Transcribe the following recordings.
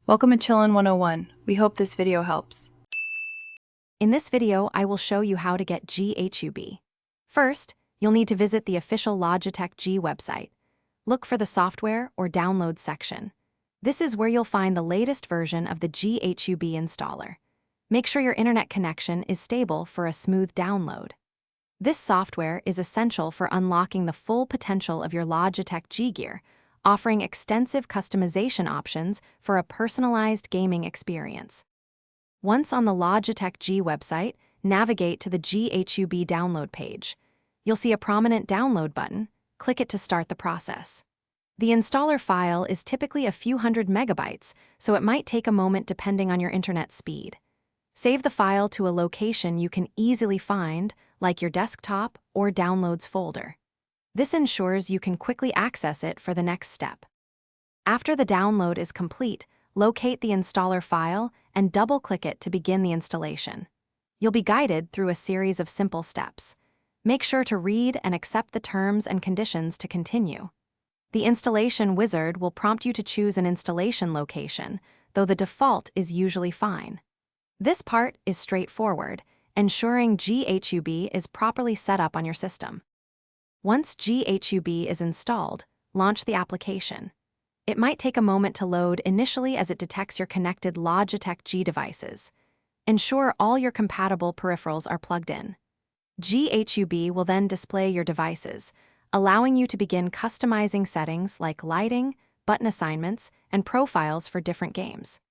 Welcome to Chillin' 101. We hope this video helps. In this video, I will show you how to get GHUB. First, you'll need to visit the official Logitech G website. Look for the software or downloads section. This is where you'll find the latest version of the GHUB installer. Make sure your internet connection is stable for a smooth download. This software is essential for unlocking the full potential of your Logitech G gear, offering extensive customization options for a personalized gaming experience. Once on the Logitech G website, navigate to the GHUB download page. You'll see a prominent download button. Click it to start the process. The installer file is typically a few hundred megabytes, so it might take a moment depending on your internet speed. Save the file to a location you can easily find, like your desktop or downloads folder. This ensures you can quickly access it for the next step. After the download is complete, locate the installer file and double-click it to begin the installation. You'll be guided through a series of simple steps. Make sure to read and accept the terms and conditions to continue. The installation wizard will prompt you to choose an installation location, though the default is usually fine. This part is straightforward, ensuring GHUB is properly set up on your system. Once GHUB is installed, launch the application. It might take a moment to load initially as it detects your connected Logitech G devices. Ensure all your compatible peripherals are plugged in. GHUB will then display your devices, allowing you to begin customizing settings like lighting, button assignments, and profiles for different games.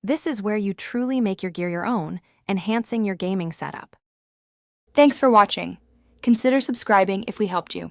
This is where you truly make your gear your own, enhancing your gaming setup. Thanks for watching. Consider subscribing if we helped you.